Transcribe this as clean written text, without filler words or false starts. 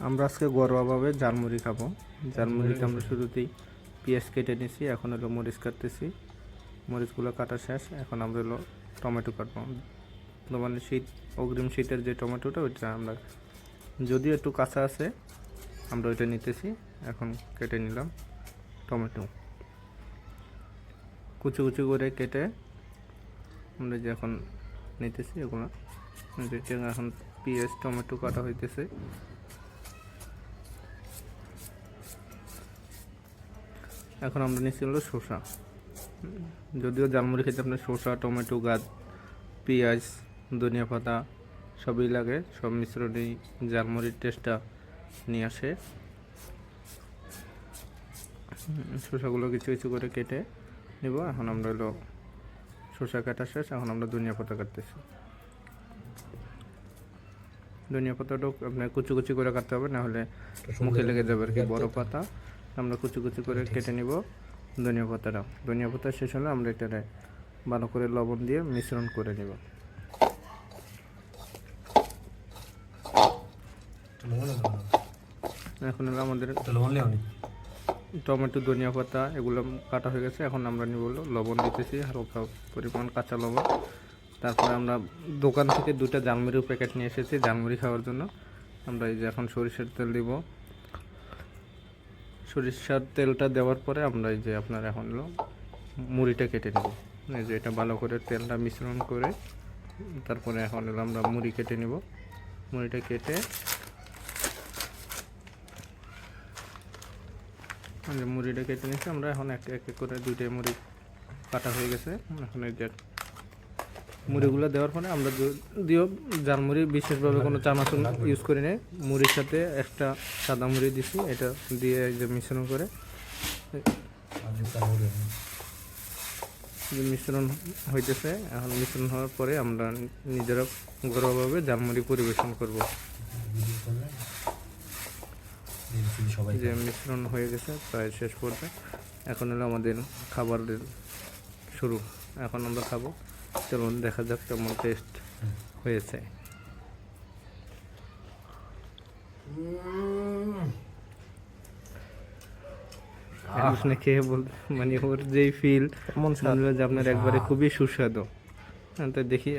আমরা আজকে ঘরোয়াভাবে ঝালমুড়ি খাবো। ঝালমুড়িতে আমরা শুরুতেই পেঁয়াজ কেটে নিছি, এখন হলো মরিচ কাটতেছি। মরিচগুলো কাটা শেষ, এখন আমরা হলো টমেটো কাটবো। মানে শীত অগ্রিম শীতের যে টমেটোটা ওইটা আমরা, যদিও একটু কাঁচা আছে, আমরা ওইটা নিতেছি। এখন কেটে নিলাম টমেটো, কুচি কুচি করে কেটে আমরা যে এখন নিতেছি এগুলো। এখন পেঁয়াজ টমেটো কাটা হইতেছে। এখন আমরা নিচ্ছি হলো শসা। যদিও ঝালমুড়ি খেতে আপনার শসা, টমেটো, পেঁয়াজ, ধনিয়া পাতা সবই লাগে, সব মিশ্রণেই ঝালমুড়ির টেস্টটা নিয়ে আসে। শসাগুলো কিছু কিছু করে কেটে নেব। এখন আমরা হলো শসা কাটা শেষ, এখন আমরা ধনিয়া পাতা কাটতেছি। ধনিয়া পাতাটাও আপনার কুচি কুচি করে কাটতে হবে, না হলে মুখে লেগে যাবে আর কি। বড় পাতা আমরা কুচি কুচি করে কেটে নিব। ধনিয়া পাতা শেষ হলে আমরা এটারে ভালো করে লবণ দিয়ে মিশ্রণ করে নিব। এখন হলো আমাদের টমেটো, ধনিয়া পাতা এগুলো কাটা হয়ে গেছে। এখন আমরা নিব লবণ দিতেছি, হালকা পরিমাণ কাঁচা লবণ। তারপরে আমরা দোকান থেকে 2টা ঝালমুড়ির প্যাকেট নিয়ে এসেছি ঝালমুড়ি খাওয়ার জন্য। আমরা এই যে এখন সরিষার তেল দিব। সরিষার তেলটা দেওয়ার পরে আমরা এই যে আপনার এখন হলো মুড়িটা কেটে নেব। এই যে এটা ভালো করে তেলটা মিশ্রণ করে তারপরে এখন হলো আমরা মুড়ি কেটে নেব। মুড়িটা কেটে মুড়িটা কেটে নিচ্ছি আমরা। এখন এক এক করে 2টা মুড়ি কাটা হয়ে গেছে। এখন এই যে মুড়িগুলো দেওয়ার পরে আমরা দিও ঝালমুড়ি বিশেষভাবে কোনো চানাচুর ইউজ করি না। মুড়ির সাথে একটা সাদা মুড়ি দিছি, এটা দিয়ে এই যে মিশ্রণ করে মিশ্রণ হইতেছে। এখন মিশ্রণ হওয়ার পরে আমরা নিজেরা ঘরোয়াভাবে ঝালমুড়ি পরিবেশন করব। যে মিশ্রণ হয়ে গেছে প্রায় শেষ পর্যায়ে, এখন হলো আমাদের খাবারের শুরু। এখন আমরা খাবো, চলুন দেখা যাক কেমন টেস্ট হয়েছে। খেয়ে বল, মানে ওর যেই ফিল মনে হলো যে আপনার একবারে খুবই সুস্বাদু। তো দেখি